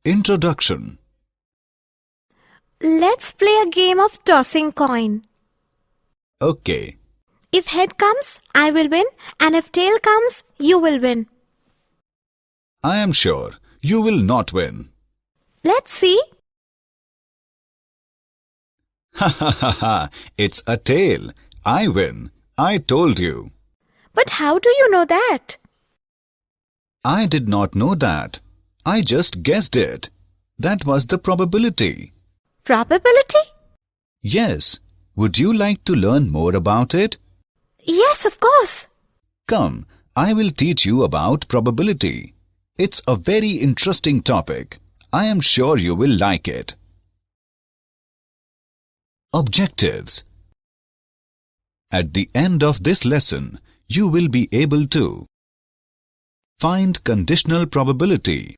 Introduction. Let's play a game of tossing coin. Okay. If head comes, I will win, and if tail comes, you will win. I am sure you will not win. Let's see. Ha ha ha ha! It's a tail. I win. I told you. But how do you know that? I did not know that. I just guessed it. That was the probability. Probability? Yes. Would you like to learn more about it? Yes, of course. Come, I will teach you about probability. It's a very interesting topic. I am sure you will like it. Objectives. At the end of this lesson, you will be able to find conditional probability,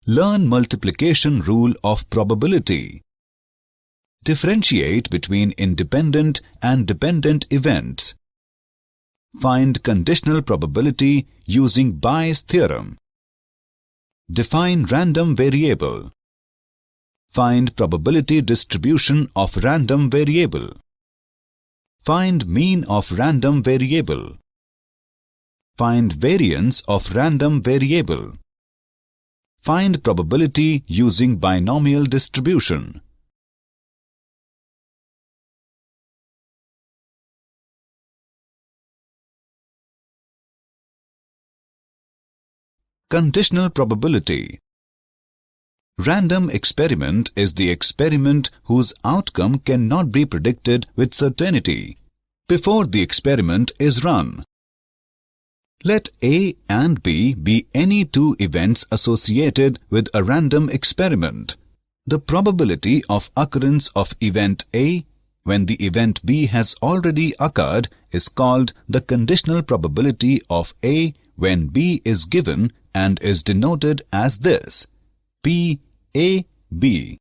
learn multiplication rule of probability, differentiate between independent and dependent events, find conditional probability using Bayes' theorem, define random variable, find probability distribution of random variable, find mean of random variable, find variance of random variable, find probability using binomial distribution. Conditional probability. Random experiment is the experiment whose outcome cannot be predicted with certainty before the experiment is run. Let A and B be any two events associated with a random experiment. The probability of occurrence of event A when the event B has already occurred is called the conditional probability of A when B is given and is denoted as this: P A B.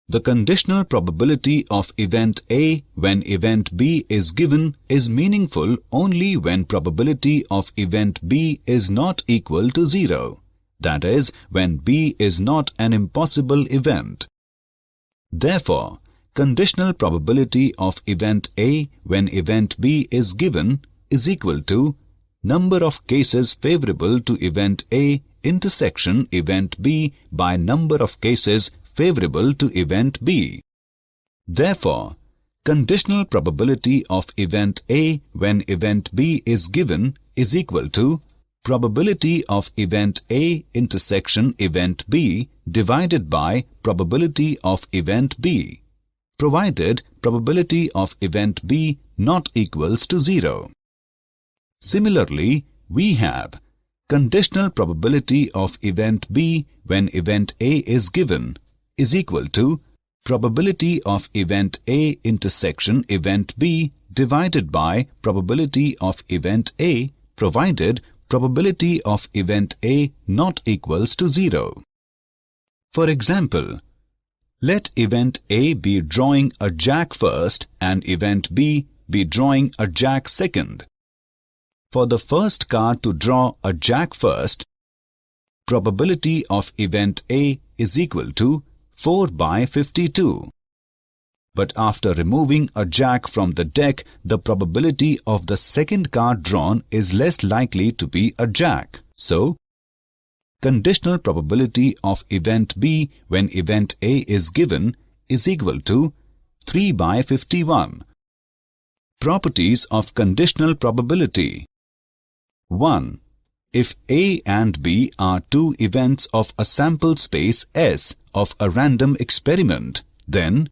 The conditional probability of event A when event B is given is meaningful only when probability of event B is not equal to 0. That is, when B is not an impossible event. Therefore, conditional probability of event A when event B is given is equal to number of cases favorable to event A intersection event B by number of cases favorable to event B. Therefore, conditional probability of event A when event B is given is equal to probability of event A intersection event B divided by probability of event B, provided probability of event B not equals to 0. Similarly, we have conditional probability of event B when event A is given is equal to probability of event A intersection event B divided by probability of event A, provided probability of event A not equals to 0. For example, let event A be drawing a jack first and event B be drawing a jack second. For the first card to draw a jack first, probability of event A is equal to 4 by 52. But after removing a jack from the deck, the probability of the second card drawn is less likely to be a jack. So, conditional probability of event B when event A is given is equal to 3 by 51. Properties of conditional probability. 1. If A and B are two events of a sample space S of a random experiment, then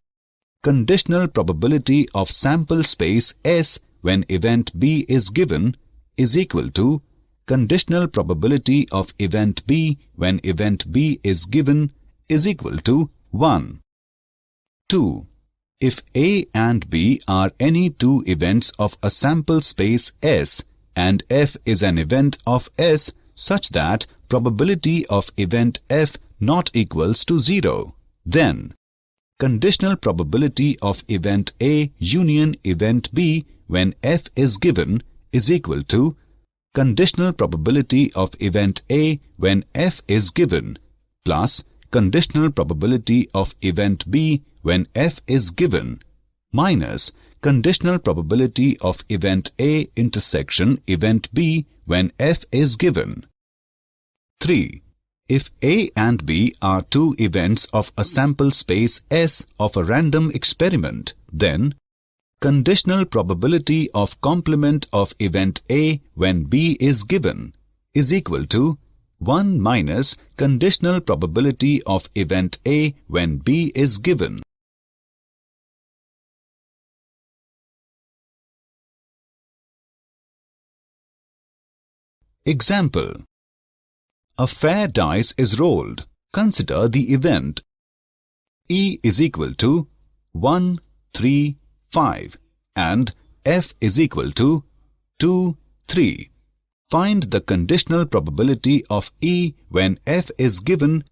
conditional probability of sample space S when event B is given is equal to conditional probability of event B when event B is given is equal to 1. 2. If A and B are any two events of a sample space S and F is an event of S such that probability of event F not equals to 0, then conditional probability of event A union event B when F is given is equal to conditional probability of event A when F is given plus conditional probability of event B when F is given minus conditional probability of event A intersection event B when F is given. 3. If A and B are two events of a sample space S of a random experiment, then conditional probability of complement of event A when B is given is equal to 1 minus conditional probability of event A when B is given. Example: a fair dice is rolled. Consider the event E is equal to 1, 3, 5 and F is equal to 2, 3. Find the conditional probability of E when F is given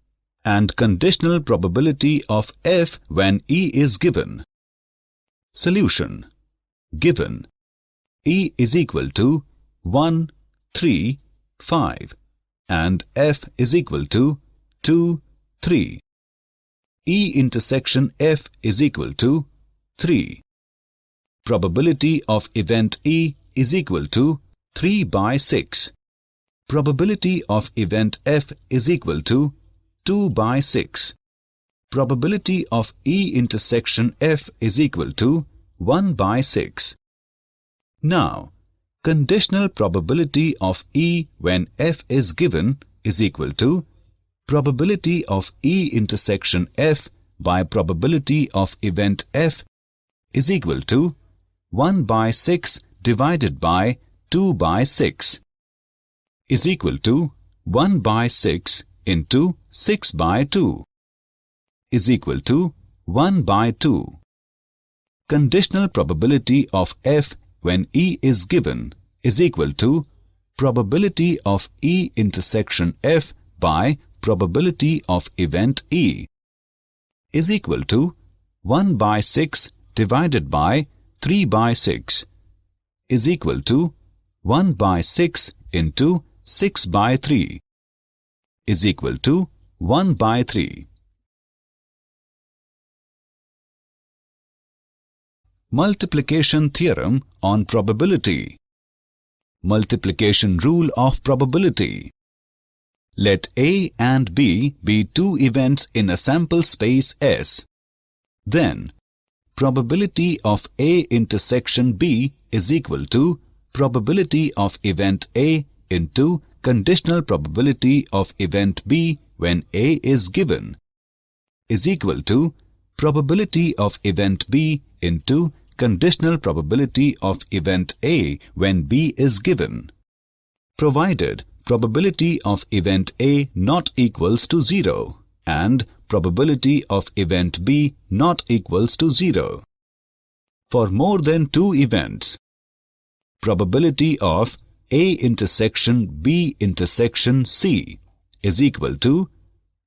and conditional probability of F when E is given. Solution: given E is equal to 1, 3, 5 and F is equal to 2, 3. E intersection F is equal to 3. Probability of event E is equal to 3 by 6. Probability of event F is equal to 2 by 6. Probability of E intersection F is equal to 1 by 6. Now, conditional probability of E when F is given is equal to probability of E intersection F by probability of event F is equal to 1 by 6 divided by 2 by 6 is equal to 1 by 6 into 6 by 2 is equal to 1 by 2. Conditional probability of F when E is given is equal to probability of E intersection F by probability of event E is equal to 1 by 6 divided by 3 by 6 is equal to 1 by 6 into 6 by 3 is equal to 1 by 3. Multiplication theorem on probability. Multiplication rule of probability. Let A and B be two events in a sample space S. Then, probability of A intersection B is equal to probability of event A into conditional probability of event B when A is given is equal to probability of event B into conditional probability of event A when B is given, provided probability of event A not equals to 0 and probability of event B not equals to 0. For more than two events, probability of A intersection B intersection C is equal to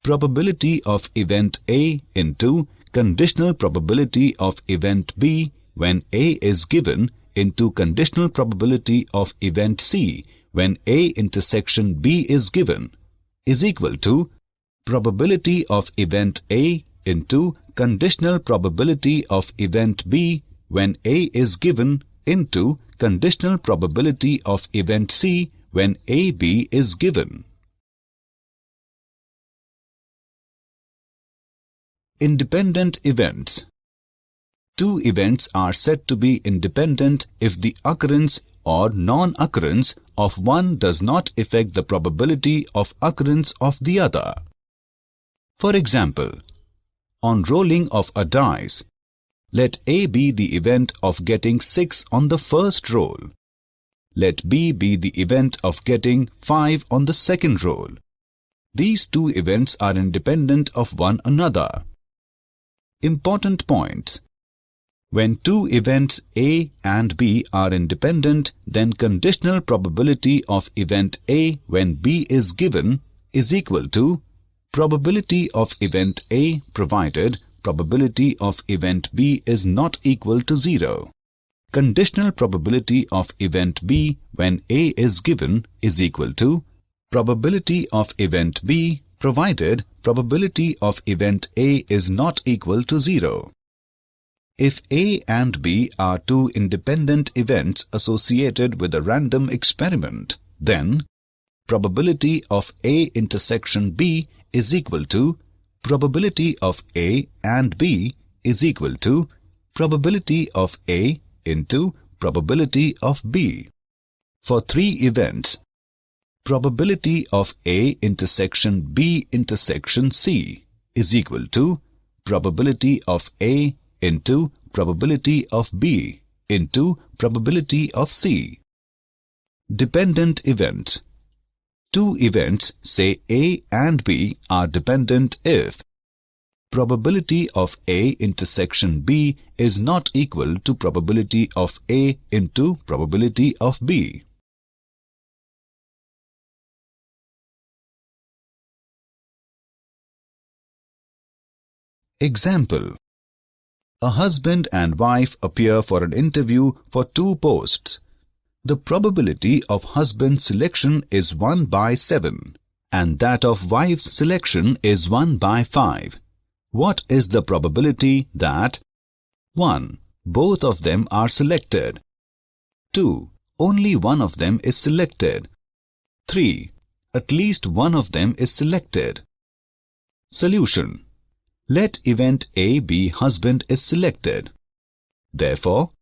probability of event A into conditional probability of event B when A is given into conditional probability of event C when A intersection B is given is equal to probability of event A into conditional probability of event B when A is given into conditional probability of event C when AB is given. Independent events. Two events are said to be independent if the occurrence or non-occurrence of one does not affect the probability of occurrence of the other. For example, on rolling of a dice, let A be the event of getting 6 on the first roll. Let B be the event of getting 5 on the second roll. These two events are independent of one another. Important points. When two events A and B are independent, then conditional probability of event A when B is given is equal to probability of event A provided probability of event B is not equal to 0. Conditional probability of event B when A is given is equal to probability of event B provided probability of event A is not equal to 0. If A and B are two independent events associated with a random experiment, then probability of A intersection B is equal to probability of A and B is equal to probability of A into probability of B. For three events, probability of A intersection B intersection C is equal to probability of A into probability of B into probability of C. Dependent events. Two events, say A and B, are dependent if probability of A intersection B is not equal to probability of A into probability of B. Example: a husband and wife appear for an interview for two posts. The probability of husband's selection is 1 by 7 and that of wife's selection is 1 by 5. What is the probability that 1. Both of them are selected, 2. Only one of them is selected, 3. At least one of them is selected? Solution: let event A be husband is selected. Therefore,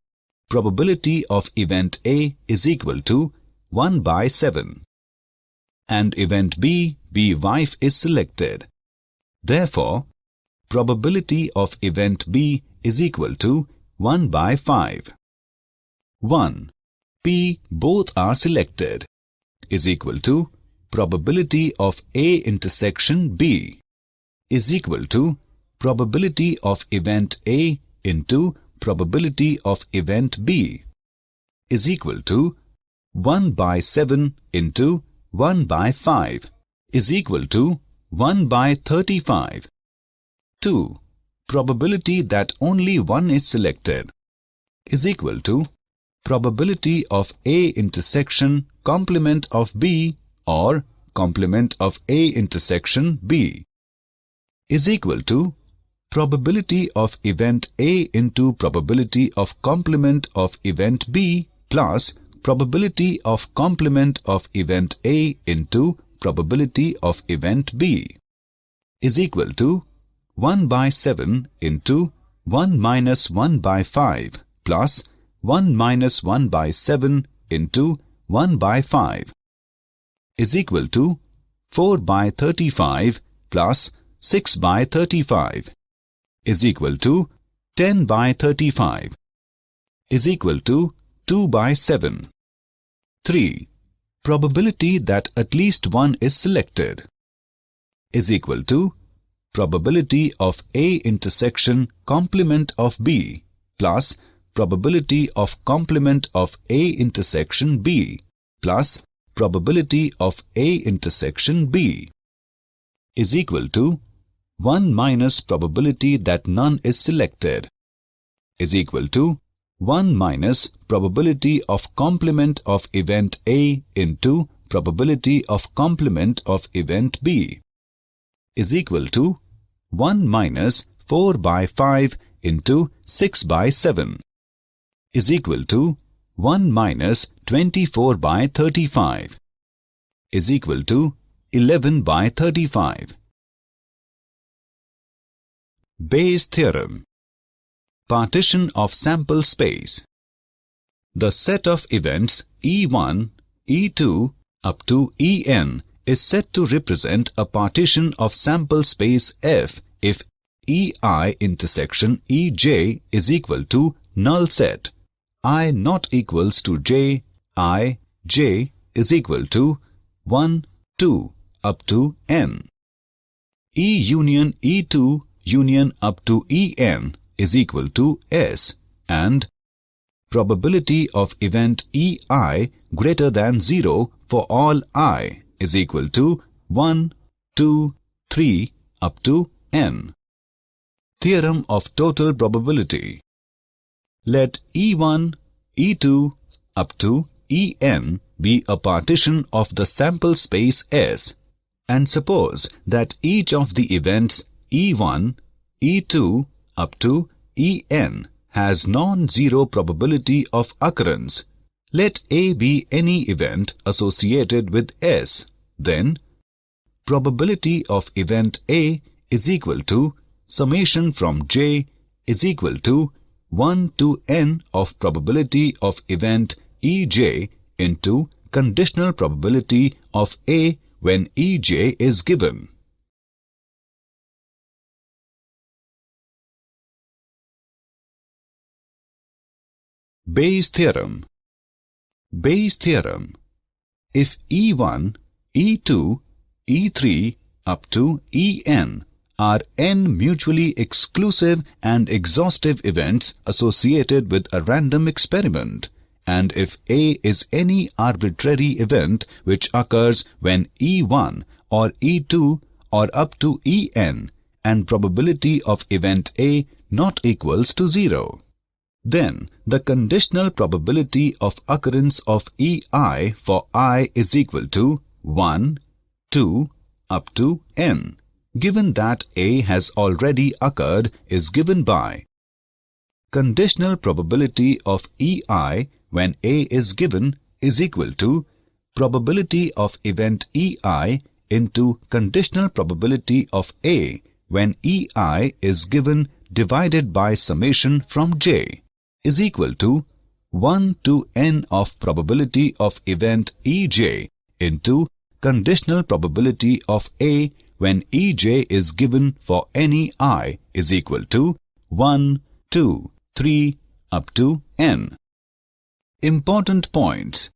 probability of event A is equal to 1 by 7. And event B be wife is selected. Therefore, probability of event B is equal to 1 by 5. 1. P both are selected is equal to probability of A intersection B is equal to probability of event A into probability of event B is equal to 1 by 7 into 1 by 5 is equal to 1 by 35. 2. Probability that only one is selected is equal to probability of A intersection complement of B or complement of A intersection B is equal to probability of event A into probability of complement of event B plus probability of complement of event A into probability of event B is equal to 1 by 7 into 1 minus 1 by 5 plus 1 minus 1 by 7 into 1 by 5 is equal to 4 by 35 plus 6 by 35 is equal to 10 by 35 is equal to 2 by 7. 3. Probability that at least one is selected is equal to probability of A intersection complement of B plus probability of complement of A intersection B plus probability of A intersection B is equal to 1 minus probability that none is selected is equal to 1 minus probability of complement of event A into probability of complement of event B is equal to 1 minus 4 by 5 into 6 by 7 is equal to 1 minus 24 by 35 is equal to 11 by 35. Bayes theorem. Partition of sample space. The set of events E1, E2 up to En is said to represent a partition of sample space F if Ei intersection Ej is equal to null set I not equals to j, I, j is equal to 1, 2 up to n. E union E2 union up to En is equal to S and probability of event Ei greater than 0 for all I is equal to 1, 2, 3 up to n. Theorem of total probability. Let E1, E2 up to En be a partition of the sample space S And suppose that each of the events E1, E2 up to En has non-zero probability of occurrence. Let A be any event associated with S. Then, probability of event A is equal to summation from J is equal to 1 to n of probability of event Ej into conditional probability of A when Ej is given. Bayes theorem. Bayes theorem. If E1, E2, E3 up to En are n mutually exclusive and exhaustive events associated with a random experiment, and if A is any arbitrary event which occurs when E1 or E2 or up to En and probability of event A not equals to 0, then the conditional probability of occurrence of Ei for I is equal to 1, 2 up to n, given that A has already occurred, is given by conditional probability of Ei when A is given is equal to probability of event Ei into conditional probability of A when Ei is given divided by summation from J is equal to 1 to n of probability of event Ej into conditional probability of A when Ej is given for any I is equal to 1, 2, 3 up to n. Important points.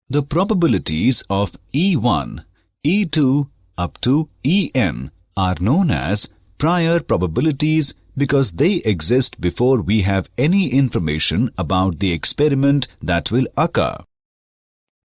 The probabilities of E1, E2 up to En are known as prior probabilities because they exist before we have any information about the experiment that will occur.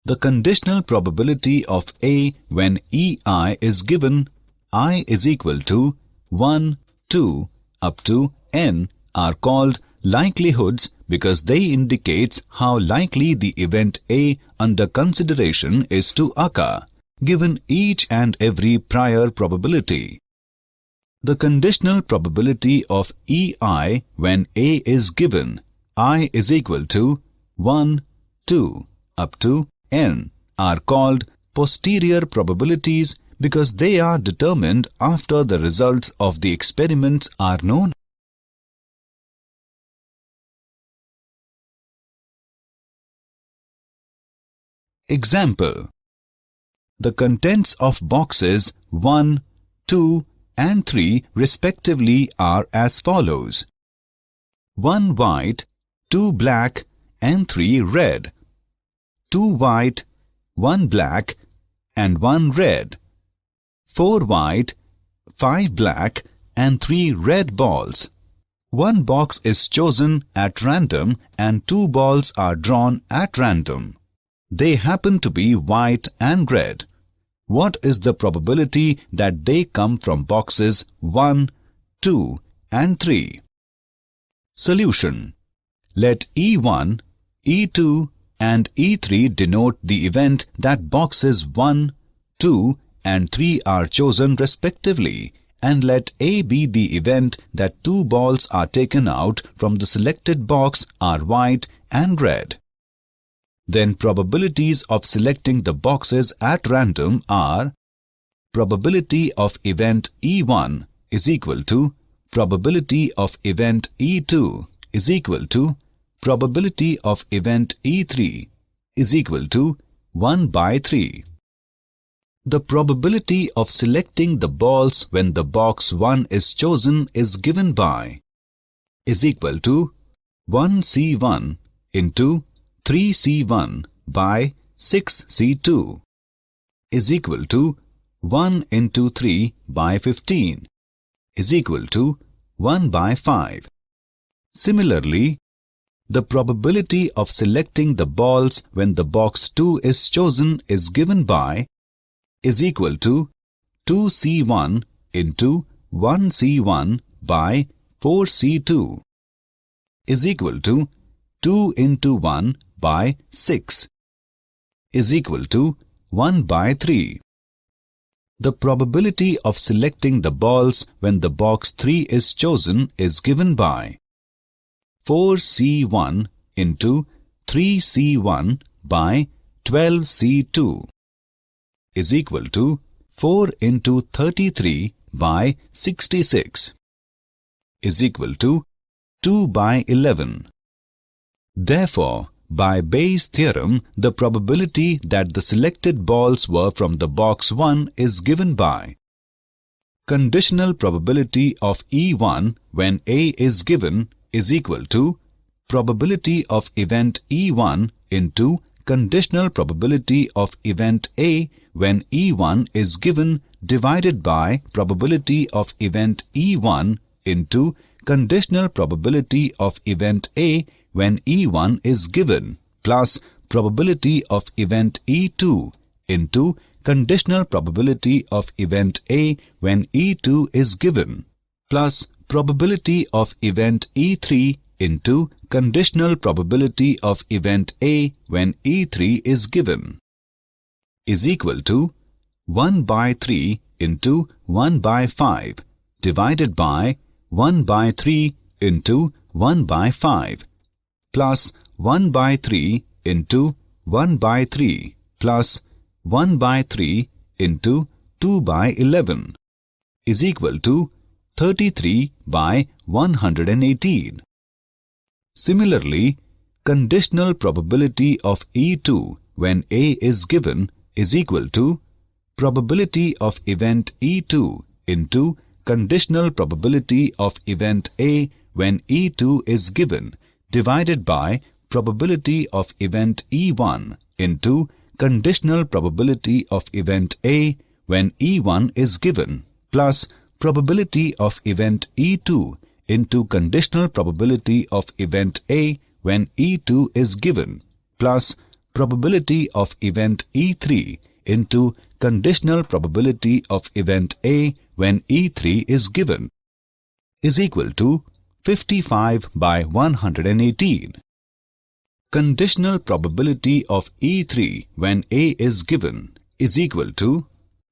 The conditional probability of A when Ei is given, I is equal to 1, 2 up to n, are called likelihoods because they indicates how likely the event A under consideration is to occur, given each and every prior probability. The conditional probability of Ei when A is given, I is equal to 1, 2 up to n, are called posterior probabilities because they are determined after the results of the experiments are known. Example. The contents of boxes 1, 2 and 3 respectively are as follows: 1 white, 2 black and 3 red. 2 white, 1 black and 1 red. 4 white, 5 black and 3 red balls. One box is chosen at random and 2 balls are drawn at random. They happen to be white and red. What is the probability that they come from boxes 1, 2 and 3? Solution. Let E1, E2 and E3 denote the event that boxes 1, 2 and 3 are chosen respectively, and let A be the event that 2 balls are taken out from the selected box are white and red. Then probabilities of selecting the boxes at random are probability of event E1 is equal to probability of event E2 is equal to probability of event E3 is equal to 1 by 3. The probability of selecting the balls when the box 1 is chosen is given by is equal to 1C1 into 3C1 by 6C2 is equal to 1 into 3 by 15 is equal to 1 by 5. Similarly, the probability of selecting the balls when the box 2 is chosen is given by is equal to 2C1 into 1C1 by 4C2 is equal to 2 into 1 by 6 is equal to 1 by 3. The probability of selecting the balls when the box 3 is chosen is given by 4C1 into 3C1 by 12C2 is equal to 4 into 33 by 66 is equal to 2 by 11. Therefore, by Bayes' theorem, the probability that the selected balls were from the box 1 is given by conditional probability of E1 when A is given is equal to probability of event E1 into conditional probability of event A when E1 is given divided by probability of event E1 into conditional probability of event A when E1 is given plus probability of event E2 into conditional probability of event A when E2 is given plus probability of event E3 into conditional probability of event A when E3 is given is equal to 1 by 3 into 1 by 5 divided by 1 by 3 into 1 by 5 plus 1 by 3 into 1 by 3 plus 1 by 3 into 2 by 11 is equal to 33 by 118. Similarly, conditional probability of E2 when A is given is equal to probability of event E2 into conditional probability of event A when E2 is given divided by probability of event E1 into conditional probability of event A when E1 is given plus probability of event E2 into conditional probability of event A when E2 is given plus probability of event E3 into conditional probability of event A when E3 is given is equal to 55 by 118. Conditional probability of E3 when A is given is equal to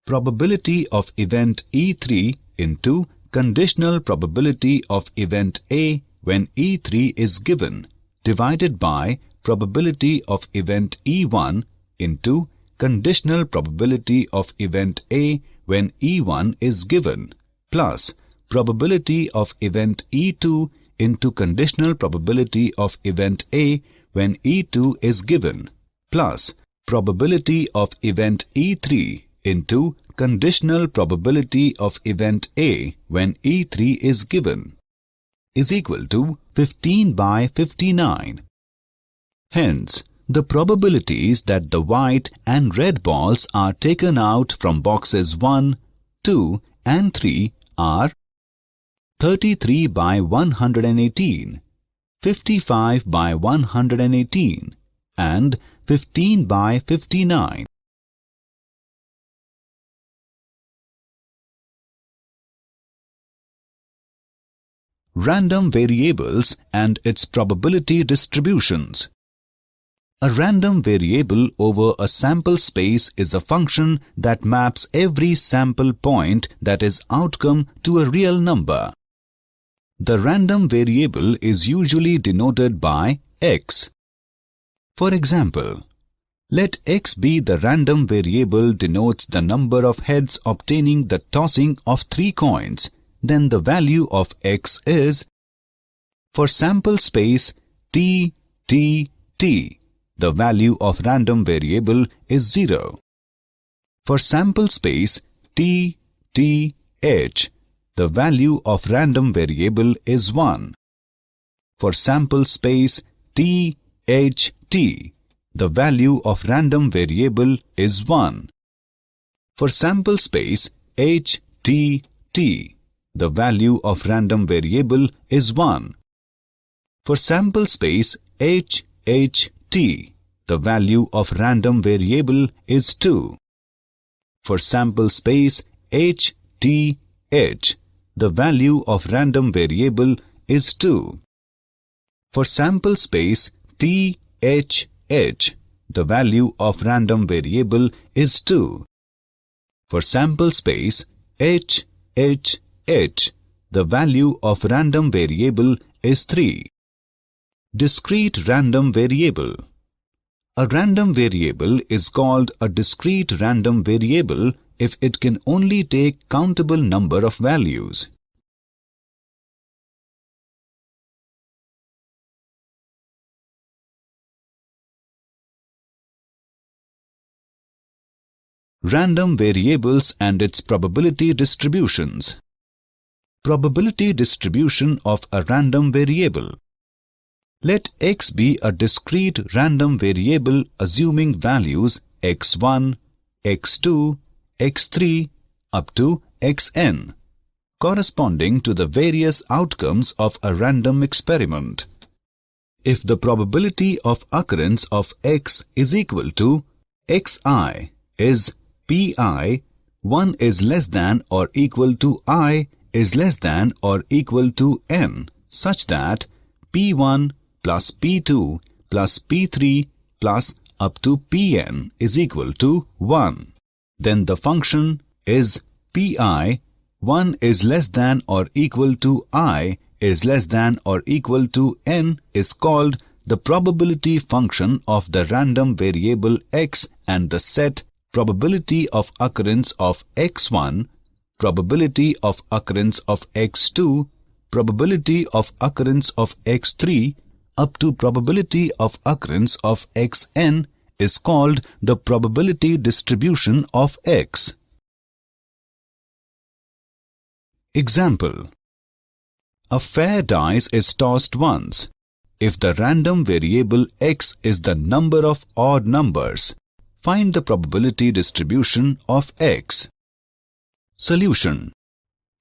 probability of event E3 into conditional probability of event A when E3 is given divided by probability of event E1 into conditional probability of event A when E1 is given plus probability of event E2 into conditional probability of event A when E2 is given plus probability of event E3 into conditional probability of event A when E3 is given is equal to 15 by 59. Hence, the probabilities that the white and red balls are taken out from boxes 1, 2 and 3 are 33 by 118, 55 by 118 and 15 by 59. Random variables and its probability distributions. A random variable over a sample space is a function that maps every sample point that is outcome to a real number. The random variable is usually denoted by x. For example, let x be the random variable denotes the number of heads obtaining the tossing of 3 coins. Then the value of x is, for sample space t, t, t, the value of random variable is 0. For sample space t, t, h, the value of random variable is 1. For sample space t, h, t, the value of random variable is 1. For sample space h, t, t, the value of random variable is 1. For sample space h, h, t, the value of random variable is 2. For sample space h, t, h, the value of random variable is 2. For sample space t, h, h, the value of random variable is 2. For sample space H, H, H, the value of random variable is 3. Discrete random variable. A random variable is called a discrete random variable if it can only take countable number of values. Random variables and its probability distributions. Probability distribution of a random variable. Let x be a discrete random variable assuming values x1, x2, x3 up to xn, corresponding to the various outcomes of a random experiment. If the probability of occurrence of x is equal to xi is pi, 1 is less than or equal to I is less than or equal to n, such that p1 plus p2 plus p3 plus up to pn is equal to 1. Then the function is pi, 1 is less than or equal to I is less than or equal to n is called the probability function of the random variable x, and the set probability of occurrence of x1, probability of occurrence of x2, probability of occurrence of x3 up to probability of occurrence of xn is called the probability distribution of x. Example: a fair dice is tossed once. If the random variable x is the number of odd numbers, find the probability distribution of x. Solution: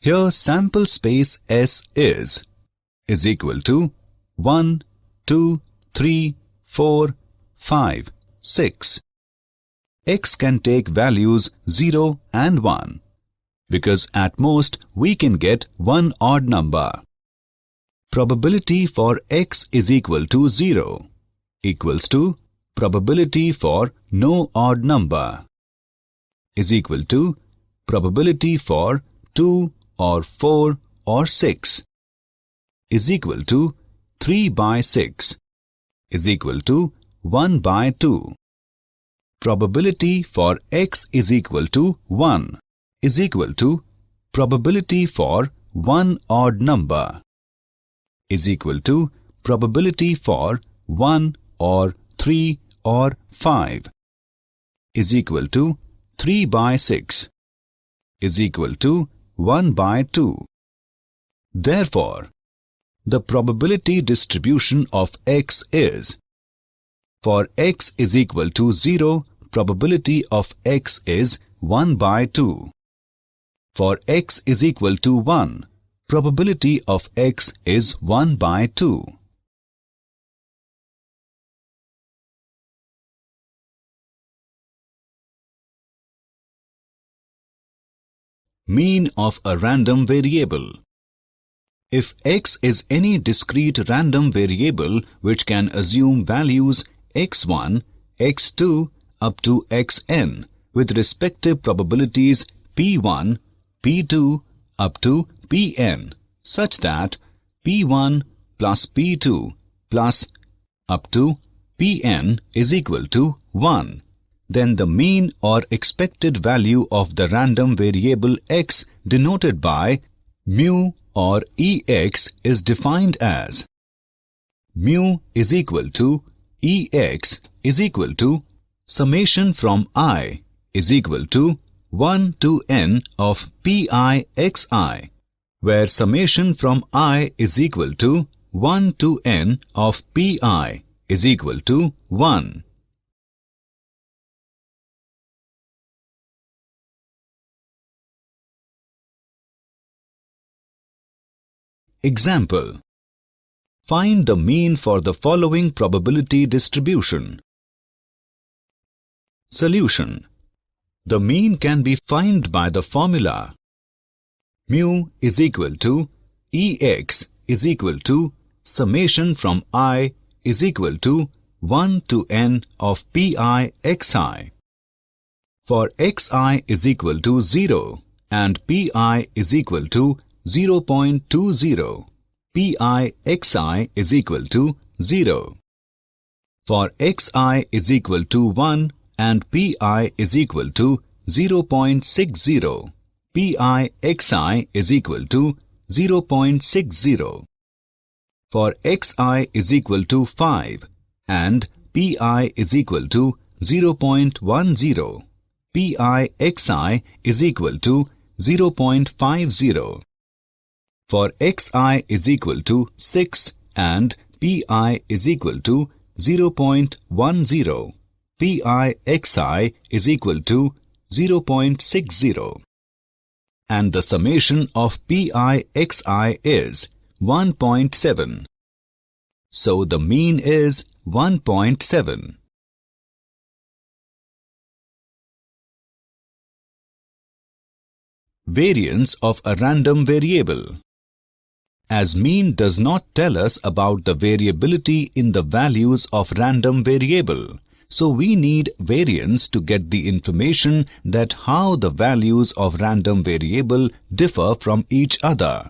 here sample space S is equal to 1, 2, 3, 4, 5, 6. X can take values 0 and 1, because at most we can get one odd number. Probability for x is equal to 0 equals to probability for no odd number is equal to probability for 2 or 4 or 6 is equal to 3 by 6 is equal to 1 by 2. Probability for x is equal to 1 is equal to probability for one odd number is equal to probability for 1 or 3 or 5 is equal to 3 by 6 is equal to 1 by 2. Therefore, the probability distribution of x is: for x is equal to 0, probability of x is 1 by 2. For x is equal to 1, probability of x is 1 by 2. Mean of a random variable. If x is any discrete random variable which can assume values x1, x2 up to xn with respective probabilities p1, p2 up to pn, such that p1 plus p2 plus up to pn is equal to 1, then the mean or expected value of the random variable x denoted by mu or ex is defined as: mu is equal to ex is equal to summation from I is equal to 1 to n of pi xi, where summation from I is equal to 1 to n of pi is equal to 1. Example: find the mean for the following probability distribution. Solution: the mean can be found by the formula mu is equal to ex is equal to summation from I is equal to 1 to n of pi xi. For xi is equal to 0 and pi is equal to 0.20, pi xi is equal to 0. For xi is equal to 1 and pi is equal to 0.60, pi xi is equal to 0.60. For xi is equal to 5 and pi is equal to 0.10, pi xi is equal to 0.50. For xi is equal to 6 and pi is equal to 0.10, pi xi is equal to 0.60. And the summation of pi xi is 1.7. So the mean is 1.7. Variance of a random variable. As mean does not tell us about the variability in the values of random variable, so we need variance to get the information that how the values of random variable differ from each other.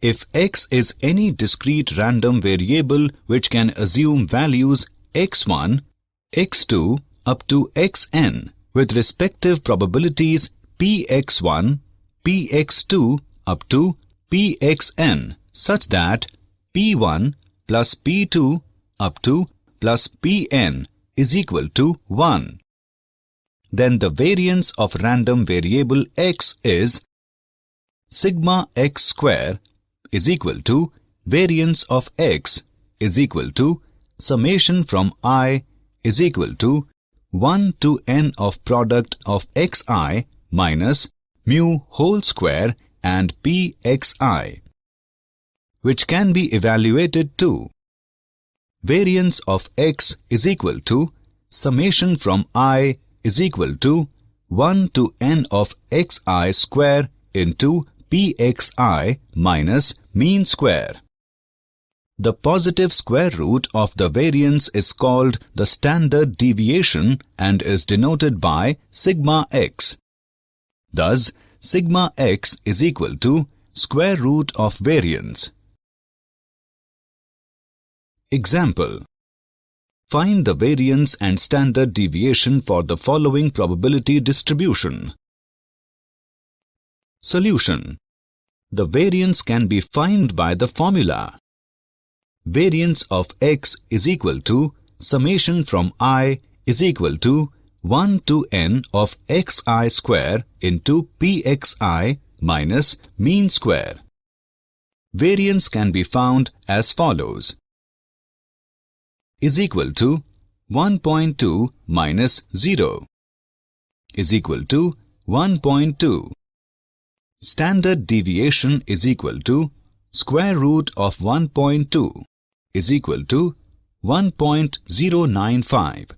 If x is any discrete random variable which can assume values x1, x2 up to xn with respective probabilities px1, px2 up to pxn such that p1 plus p2 up to plus pn is equal to 1. Then the variance of random variable x is sigma x square is equal to variance of x is equal to summation from I is equal to 1 to n of product of xi minus mu whole square and pxi, which can be evaluated to variance of x is equal to summation from I is equal to 1 to n of xi square into pxi minus mean square. The positive square root of the variance is called the standard deviation and is denoted by sigma x. Thus, sigma x is equal to square root of variance. Example. Find the variance and standard deviation for the following probability distribution. Solution. The variance can be found by the formula. Variance of x is equal to summation from I is equal to 1 to n of xi square into pxi minus mean square. Variance can be found as follows. Is equal to 1.2 minus 0 is equal to 1.2. Standard deviation is equal to square root of 1.2 is equal to 1.095.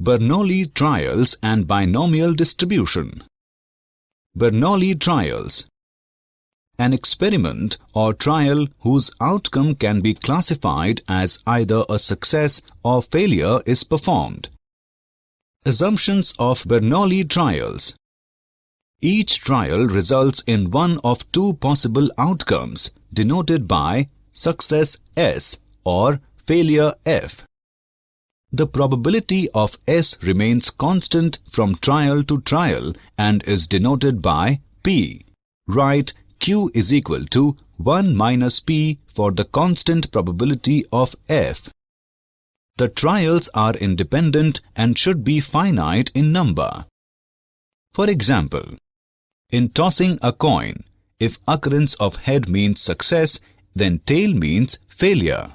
Bernoulli trials and binomial distribution. Bernoulli trials. An experiment or trial whose outcome can be classified as either a success or failure is performed. Assumptions of Bernoulli trials. Each trial results in one of two possible outcomes denoted by success S or failure F. The probability of S remains constant from trial to trial and is denoted by P. Write Q is equal to 1 minus P for the constant probability of F. The trials are independent and should be finite in number. For example, in tossing a coin, if occurrence of head means success, then tail means failure.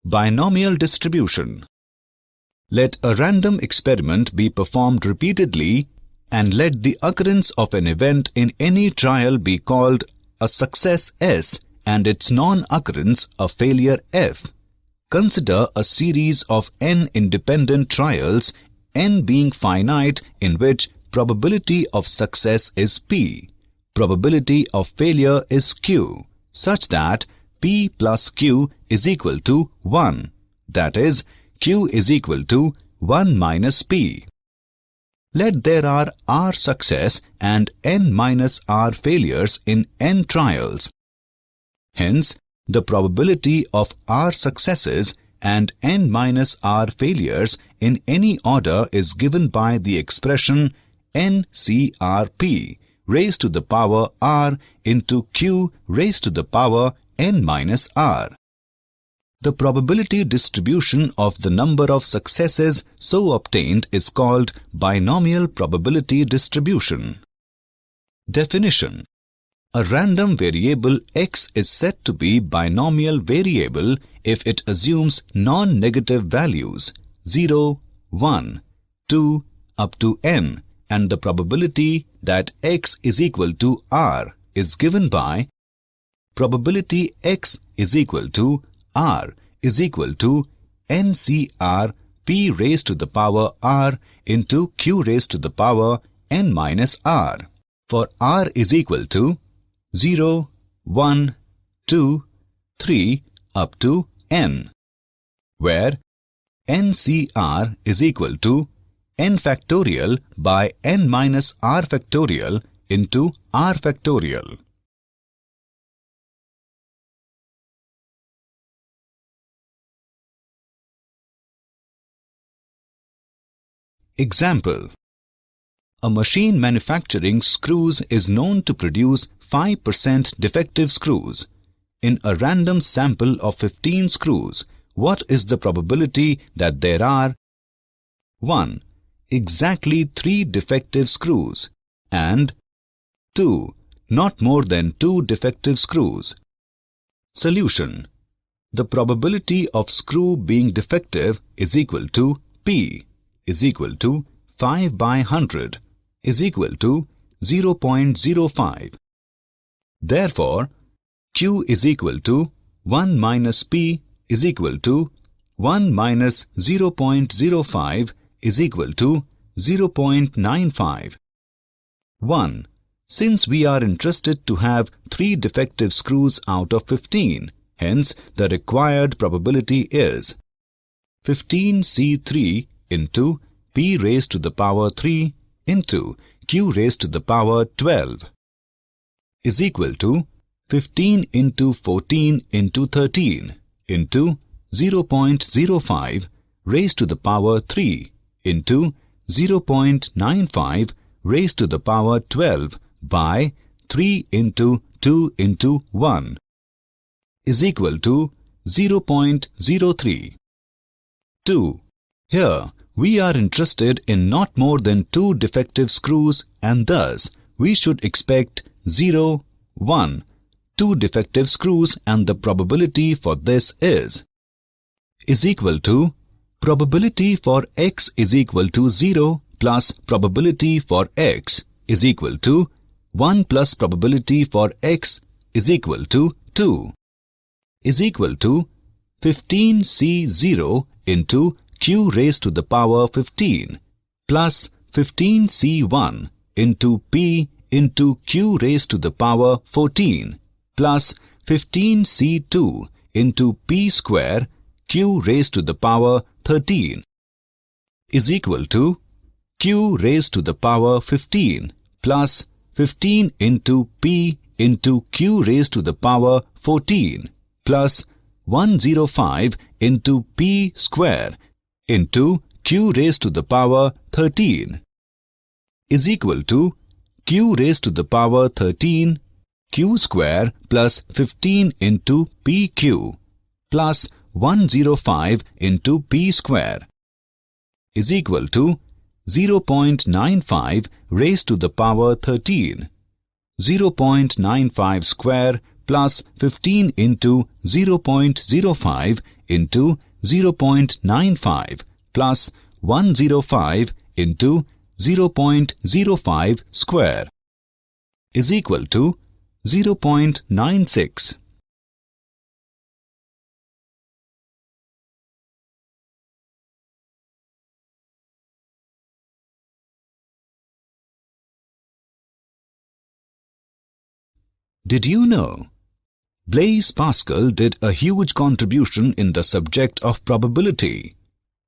Binomial distribution. Let a random experiment be performed repeatedly and let the occurrence of an event in any trial be called a success S and its non-occurrence a failure F. Consider a series of n independent trials n being finite, in which probability of success is p, probability of failure is q, such that p plus q is equal to 1. That is, q is equal to 1 minus p. Let there are r success and n minus r failures in n trials. Hence, the probability of r successes and n minus r failures in any order is given by the expression NCRP raised to the power r into q raised to the power n minus r. The probability distribution of the number of successes so obtained is called binomial probability distribution. Definition: a random variable x is said to be binomial variable if it assumes non-negative values 0, 1, 2 up to n, and the probability that x is equal to r is given by probability x is equal to r is equal to NCR p raised to the power r into q raised to the power n minus r, for r is equal to 0, 1, 2, 3 up to n, where NCR is equal to n factorial by n minus r factorial into r factorial. Example: a machine manufacturing screws is known to produce 5% defective screws. In a random sample of 15 screws, what is the probability that there are 1. Exactly 3 defective screws and 2. Not more than 2 defective screws? Solution: the probability of screw being defective is equal to P is equal to 5 by 100 is equal to 0.05. Therefore, Q is equal to 1 minus P is equal to 1 minus 0.05 is equal to 0.95. 1. Since we are interested to have 3 defective screws out of 15, hence the required probability is 15C3 into p raised to the power 3 into q raised to the power 12 is equal to 15 into 14 into 13 into 0.05 raised to the power 3 into 0.95 raised to the power 12 by 3 into 2 into 1 is equal to 0.03. 2. Here, we are interested in not more than 2 defective screws, and thus we should expect 0, 1, 2 defective screws, and the probability for this is equal to probability for x is equal to 0 plus probability for x is equal to 1 plus probability for x is equal to 2 is equal to 15C0 into q raised to the power 15 plus 15C1 into p into q raised to the power 14 plus 15C2 into p square q raised to the power 13 is equal to q raised to the power 15 plus 15 into p into q raised to the power 14 plus 105 into p square into q raised to the power 13 is equal to q raised to the power 13 q square plus 15 into pq plus 105 into p square is equal to 0.95 raised to the power 13. 0.95 square plus 15 into 0.05 into 0.95 plus 105 into 0.05 square is equal to 0.96. Did you know? Blaise Pascal did a huge contribution in the subject of probability.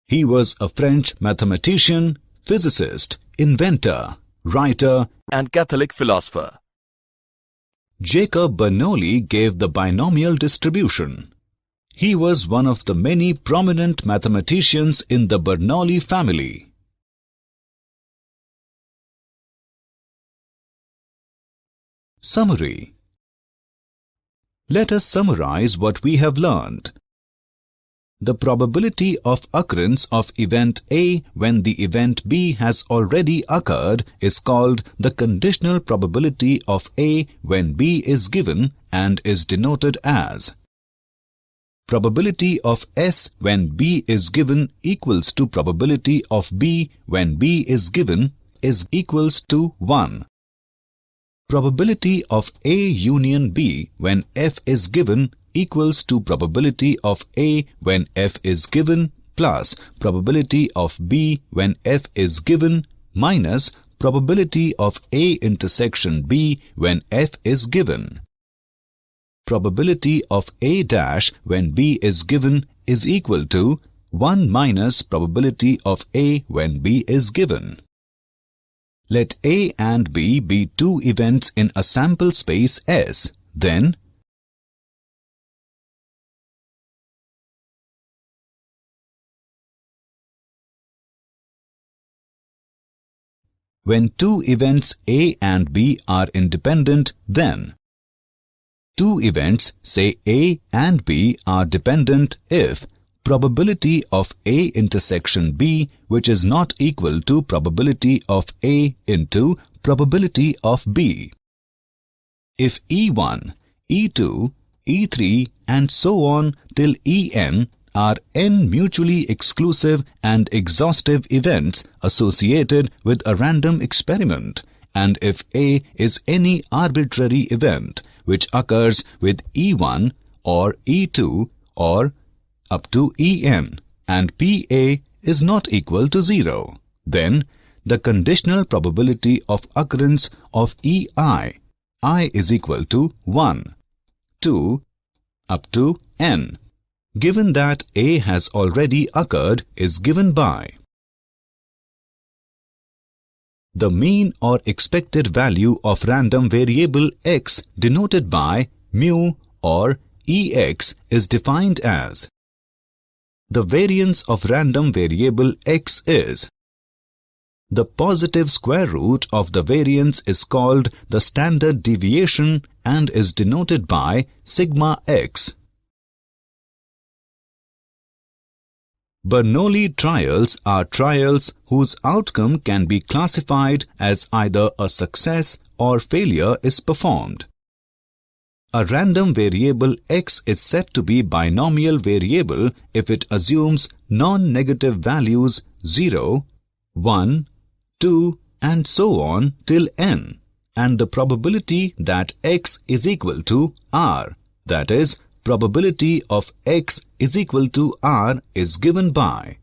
He was a French mathematician, physicist, inventor, writer, and Catholic philosopher. Jacob Bernoulli gave the binomial distribution. He was one of the many prominent mathematicians in the Bernoulli family. Summary. Let us summarize what we have learned. The probability of occurrence of event A when the event B has already occurred is called the conditional probability of A when B is given and is denoted as probability of S when B is given equals to probability of B when B is given is equals to 1. Probability of A union B when F is given equals to probability of A when F is given plus probability of B when F is given minus probability of A intersection B when F is given. Probability of A dash when B is given is equal to 1 minus probability of A when B is given. Let A and B be two events in a sample space S. Then, when two events A and B are independent, then two events, say A and B, are dependent if probability of A intersection B, which is not equal to probability of A into probability of B. If E1, E2, E3 and so on till En are n mutually exclusive and exhaustive events associated with a random experiment, and if A is any arbitrary event which occurs with E1 or E2 or up to En, and Pa is not equal to 0, then the conditional probability of occurrence of I is equal to 1, 2, up to n, given that A has already occurred, is given by the mean or expected value of random variable x denoted by mu or Ex is defined as the variance of random variable x is the positive square root of the variance is called the standard deviation and is denoted by sigma x. Bernoulli trials are trials whose outcome can be classified as either a success or failure is performed. A random variable x is said to be binomial variable if it assumes non-negative values 0, 1, 2 and so on till n, and the probability that x is equal to r, that is, probability of x is equal to r, is given by